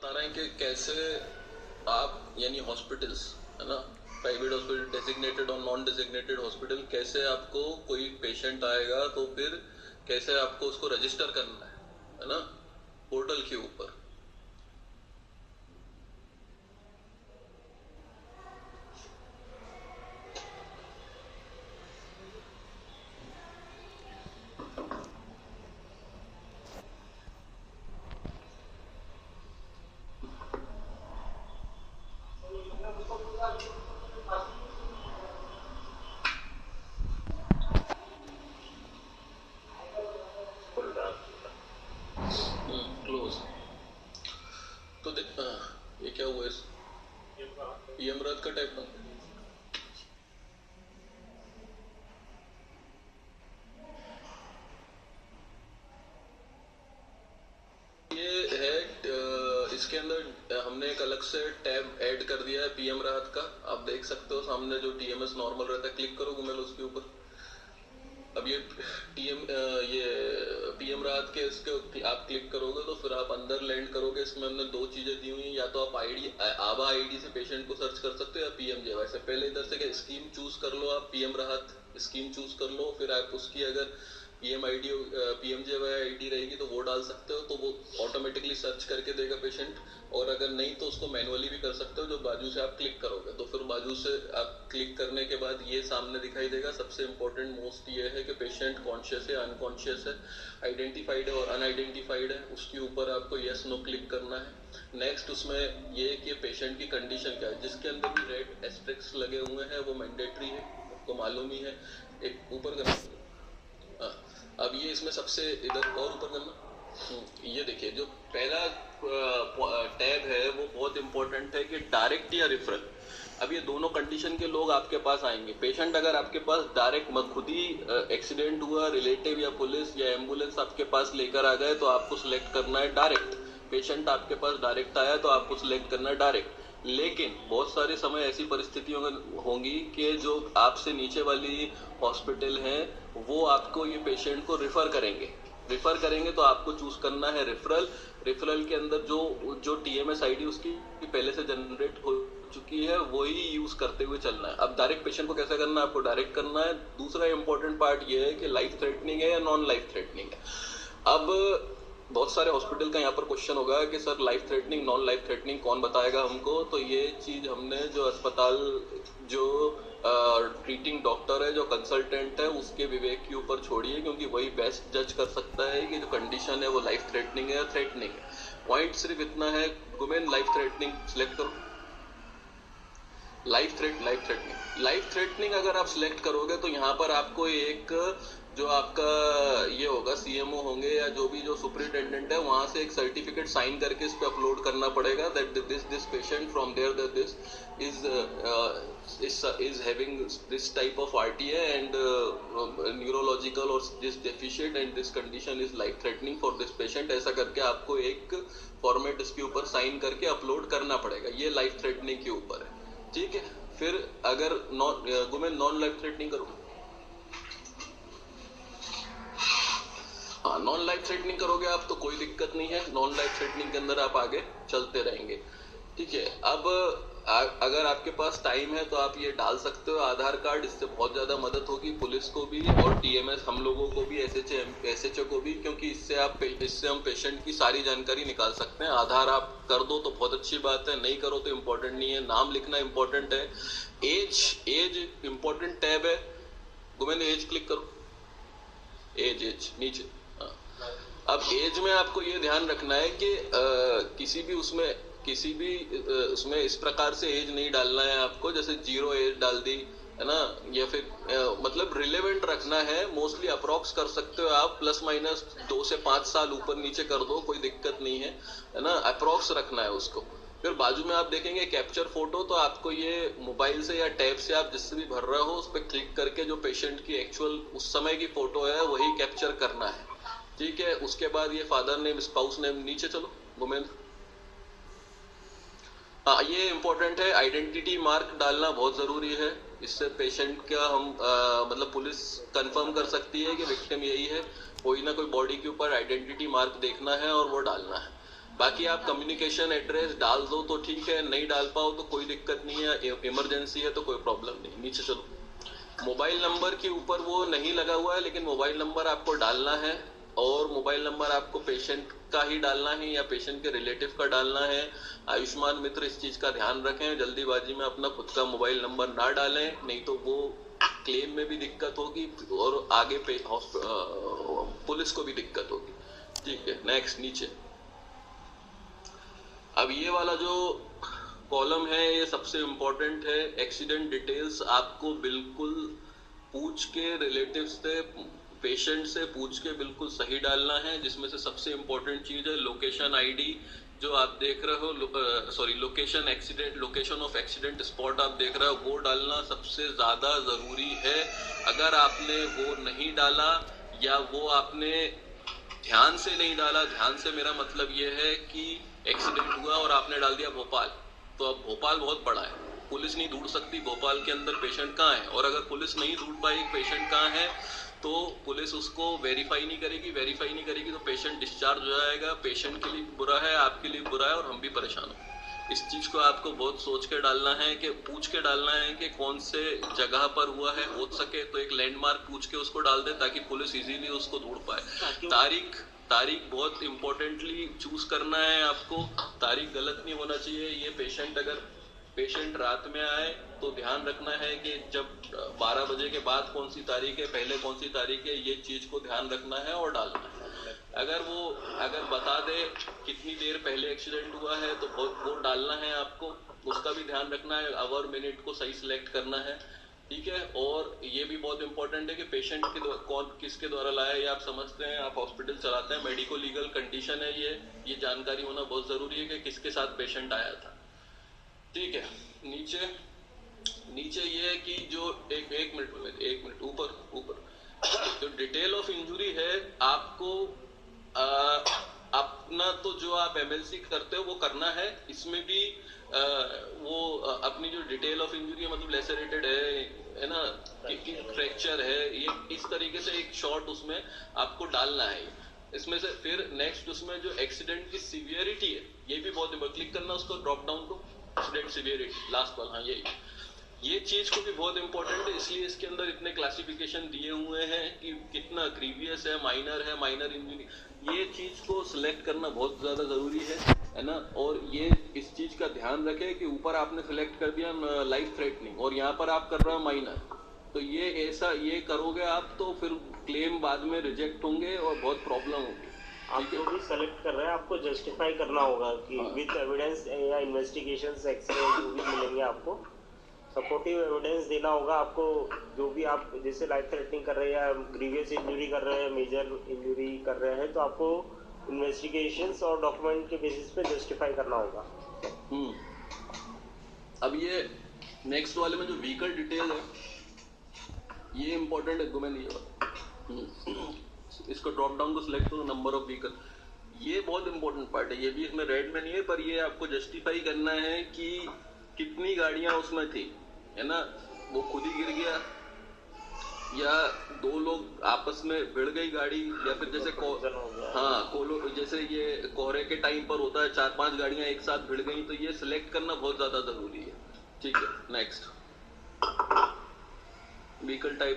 बता रहे हैं कि कैसे आप यानी हॉस्पिटल्स है ना, प्राइवेट हॉस्पिटल, डेजिग्नेटेड और नॉन डेजिग्नेटेड हॉस्पिटल, कैसे आपको कोई पेशेंट आएगा तो फिर कैसे आपको उसको रजिस्टर करना है ना, पोर्टल के ऊपर। क्लोज। तो देख ये क्या हुआ, इस यमराज का टाइप बन ये है। इसके अंदर हमने एक अलग से टैब ऐड कर दिया है पीएम राहत का। आप देख सकते हो सामने जो टीएमएस नॉर्मल रहता है, क्लिक करो घुमेलो उसके ऊपर। अब ये पीएम राहत के इसके आप क्लिक करोगे तो फिर आप अंदर लैंड करोगे। इसमें हमने दो चीजें दी हुई हैं, या तो आप आभा आईडी से पेशेंट को सर्च कर सकते हो या पीएमजेवाई से। पहले इधर से स्कीम चूज कर लो, आप पीएम राहत स्कीम चूज कर लो, फिर आप उसकी अगर पीएमजेवाई आईडी रहेगी तो वो डाल सकते हो, तो वो ऑटोमेटिकली सर्च करके देगा पेशेंट। और अगर नहीं तो उसको मैनुअली भी कर सकते हो, जो बाजू से आप क्लिक करोगे तो फिर बाजू से आप क्लिक करने के बाद ये सामने दिखाई देगा। सबसे इम्पोर्टेंट मोस्ट ये है कि पेशेंट कॉन्शियस है, अनकॉन्शियस है, आइडेंटिफाइड है और अनआइडेंटिफाइड है, उसके ऊपर आपको येस नो क्लिक करना है। नेक्स्ट उसमें ये कि पेशेंट की कंडीशन क्या है, जिसके अंदर भी रेड एस्ट्रिक्स लगे हुए हैं वो मैंडेटरी है, आपको मालूम ही है। एक ऊपर करना, अब ये इसमें सबसे इधर और ऊपर करना। ये देखिए जो पहला टैब है वो बहुत इंपॉर्टेंट है कि डायरेक्ट या रेफरल। अब ये दोनों कंडीशन के लोग आपके पास आएंगे। पेशेंट अगर आपके पास डायरेक्ट खुद ही एक्सीडेंट हुआ, रिलेटिव या पुलिस या एम्बुलेंस आपके पास लेकर आ गए तो आपको सिलेक्ट करना है डायरेक्ट। पेशेंट आपके पास डायरेक्ट आया तो आपको सिलेक्ट करना है डायरेक्ट। लेकिन बहुत सारे समय ऐसी परिस्थितियों होंगी कि जो आपसे नीचे वाली हॉस्पिटल है वो आपको ये पेशेंट को रेफर करेंगे तो आपको चूज करना है रेफरल के अंदर जो टीएमएस आईडी उसकी पहले से जनरेट हो चुकी है वही यूज करते हुए चलना है। अब डायरेक्ट पेशेंट को कैसे करना है, आपको डायरेक्ट करना है। दूसरा इंपॉर्टेंट पार्ट ये है कि लाइफ थ्रेटनिंग है या नॉन लाइफ थ्रेटनिंग है। अब बहुत सारे हॉस्पिटल का यहाँ पर क्वेश्चन होगा कि sir life threatening non life threatening कौन बताएगा हमको। तो ये चीज हमने जो अस्पताल जो ट्रीटिंग डॉक्टर है, जो कंसल्टेंट है, उसके विवेक के ऊपर छोड़ी है, क्योंकि वही बेस्ट जज कर सकता है कि जो कंडीशन है वो लाइफ थ्रेटनिंग है या थ्रेटनिंग है। पॉइंट सिर्फ इतना है, गुमेन लाइफ थ्रेटनिंग सिलेक्ट करो। लाइफ थ्रेटनिंग अगर आप सिलेक्ट करोगे तो यहाँ पर आपको एक जो आपका ये होगा सीएमओ होंगे या जो भी जो सुपरिटेंडेंट है वहां से एक सर्टिफिकेट साइन करके इस पे अपलोड करना पड़ेगा that this patient from there that this is having this type of RTA and neurological or this deficient and this condition is life threatening for this patient। ऐसा करके आपको एक फॉर्मेट इसके ऊपर साइन करके अपलोड करना पड़ेगा। ये लाइफ थ्रेटनिंग के ऊपर है, ठीक है। फिर अगर नॉन लाइफ थ्रेटनिंग करो, हाँ नॉन लाइफ थ्रेटनिंग करोगे आप तो कोई दिक्कत नहीं है, नॉन लाइफ थ्रेटनिंग के अंदर आप आगे चलते रहेंगे, ठीक है। अब अगर आपके पास टाइम है तो आप ये डाल सकते हो आधार कार्ड, इससे बहुत ज्यादा मदद होगी पुलिस को भी और टीएमएस हम लोगों को भी, एसएचओ को भी, क्योंकि इससे हम पेशेंट की सारी जानकारी निकाल सकते हैं। आधार आप कर दो तो बहुत अच्छी बात है, नहीं करो तो इम्पोर्टेंट नहीं है। नाम लिखना इम्पोर्टेंट है। एज इम्पोर्टेंट टैब है, गुमेन एज क्लिक करो, एज नीचे। अब एज में आपको ये ध्यान रखना है कि किसी भी उसमें इस प्रकार से एज नहीं डालना है आपको, जैसे 0 एज डाल दी है ना, या फिर मतलब रिलेवेंट रखना है। मोस्टली अप्रोक्स कर सकते हो आप, प्लस माइनस 2 से 5 साल ऊपर नीचे कर दो, कोई दिक्कत नहीं है ना। अप्रोक्स रखना है उसको। फिर बाजू में आप देखेंगे कैप्चर फोटो, तो आपको ये मोबाइल से या टैब से आप जिससे भी भर रहे हो उस पर क्लिक करके जो पेशेंट की एक्चुअल उस समय की फोटो है वही कैप्चर करना है, ठीक है। उसके बाद ये फादर नेम, स्पाउस नेम, नीचे चलो गोमेंद्र। हाँ ये इम्पोर्टेंट है, आइडेंटिटी मार्क डालना बहुत जरूरी है। इससे पेशेंट का हम मतलब पुलिस कंफर्म कर सकती है कि विक्टिम यही है। कोई ना कोई बॉडी के ऊपर आइडेंटिटी मार्क देखना है और वो डालना है। बाकी आप कम्युनिकेशन एड्रेस डाल दो तो ठीक है, नहीं डाल पाओ तो कोई दिक्कत नहीं है, इमरजेंसी है तो कोई प्रॉब्लम नहीं। नीचे चलो, मोबाइल नंबर के ऊपर वो नहीं लगा हुआ है, लेकिन मोबाइल नंबर आपको डालना है, और मोबाइल नंबर आपको पेशेंट का ही डालना है या पेशेंट के रिलेटिव का डालना है। आयुष्मान मित्र इस चीज का ध्यान रखें, जल्दीबाजी में अपना खुद का मोबाइल नंबर ना डालें, नहीं तो वो क्लेम में भी दिक्कत होगी और आगे पुलिस को भी दिक्कत होगी। ठीक है, नेक्स्ट नीचे। अब ये वाला जो कॉलम है ये सबसे इम्पोर्टेंट है। एक्सीडेंट डिटेल्स आपको बिल्कुल पूछ के, रिलेटिव से, पेशेंट से पूछ के बिल्कुल सही डालना है, जिसमें से सबसे इम्पोर्टेंट चीज है लोकेशन आईडी जो आप देख रहे हो, sorry location of accident spot आप देख रहे हो, वो डालना सबसे ज्यादा जरूरी है। अगर आपने वो नहीं डाला या वो आपने ध्यान से नहीं डाला, ध्यान से मेरा मतलब ये है कि एक्सीडेंट हुआ और आपने डाल दिया भोपाल, तो अब भोपाल बहुत बड़ा है, पुलिस नहीं ढूंढ सकती भोपाल के अंदर पेशेंट कहाँ है, और अगर पुलिस नहीं ढूंढ पाई पेशेंट कहाँ है तो पुलिस उसको वेरीफाई नहीं करेगी तो पेशेंट डिस्चार्ज हो जाएगा। पेशेंट के लिए बुरा है, आपके लिए बुरा है, और हम भी परेशान हो। इस चीज को आपको बहुत सोच के डालना है, कि पूछ के डालना है कि कौन से जगह पर हुआ है, हो सके तो एक लैंडमार्क पूछ के उसको डाल दे ताकि पुलिस इजीली उसको ढूंढ पाए। तारीख बहुत इंपॉर्टेंटली चूज करना है आपको, तारीख गलत नहीं होना चाहिए। ये अगर पेशेंट रात में आए तो ध्यान रखना है कि जब 12 बजे के बाद कौन सी तारीख है, पहले कौन सी तारीख है, ये चीज को ध्यान रखना है और डालना है। अगर बता दे कितनी देर पहले एक्सीडेंट हुआ है तो वो डालना है आपको, उसका भी ध्यान रखना है, आवर मिनट को सही सिलेक्ट करना है। ठीक है, और ये भी बहुत इंपॉर्टेंट है कि पेशेंट कौन किसके द्वारा लाया है, ये आप समझते हैं, आप हॉस्पिटल चलाते हैं, मेडिको लीगल कंडीशन है ये जानकारी होना बहुत जरूरी है कि किसके साथ पेशेंट आया था। ठीक है, नीचे ये है कि जो एक मिनट ऊपर जो डिटेल ऑफ इंजुरी है आपको अपना, तो जो आप एमएलसी करते हो वो करना है। इसमें भी वो अपनी जो डिटेल ऑफ इंजुरी है, मतलब लेसरेटेड है ना, कि फ्रैक्चर है, ये इस तरीके से एक शॉर्ट उसमें आपको डालना है। इसमें से फिर नेक्स्ट उसमें जो एक्सीडेंट की सीवियरिटी है, ये भी बहुत क्लिक करना उसको, ड्रॉप डाउन को, एक्सीडेंट सीवियरिटी लास्ट वाला, हाँ ये चीज को भी बहुत इंपॉर्टेंट है, इसलिए इसके अंदर इतने क्लासिफिकेशन दिए हुए हैं कि कितना ग्रीवियस है, माइनर इंजरी, ये चीज को सिलेक्ट करना बहुत ज्यादा जरूरी है ना। और ये इस चीज का ध्यान रखें कि ऊपर आपने सिलेक्ट कर दिया लाइफ थ्रेटनिंग और यहाँ पर आप कर रहे हो माइनर, तो ये करोगे आप तो फिर क्लेम बाद में रिजेक्ट होंगे और बहुत प्रॉब्लम होगी। आप जो भी सेलेक्ट कर रहे हैं आपको जस्टिफाई करना होगा कि विद एविडेंस या इन्वेस्टिगेशंस एक्सरे जो भी मिलेंगे आपको सपोर्टिव एविडेंस देना होगा आपको। जो भी आप जैसे लाइफ थ्रेटनिंग कर रहे हैं या ग्रीवियस इंजरी कर रहे हैं, मेजर इंजरी कर रहे हैं, तो आपको इन्वेस्टिगेशंस और डॉक्यूमेंट के बेसिस पे जस्टिफाई करना होगा। अब ये नेक्स्ट वाले में जो व्हीकल डिटेल है ये इंपॉर्टेंट है, तुम्हें नहीं इसको ड्रॉप डाउन को सिलेक्ट करो, नंबर ऑफ व्हीकल, ये बहुत इंपॉर्टेंट पार्ट है। ये भी इसमें रेड में नहीं है, पर ये आपको जस्टिफाई करना है कि कितनी गाड़ियां उसमें थी, है ना, वो खुद ही गिर गया या दो लोग आपस में भिड़ गई गाड़ी, या फिर जैसे जैसे ये कोहरे के टाइम पर होता है 4-5 गाड़ियां एक साथ भिड़ गई, तो ये सिलेक्ट करना बहुत ज्यादा जरूरी है। ठीक है, नेक्स्ट व्हीकल टाइप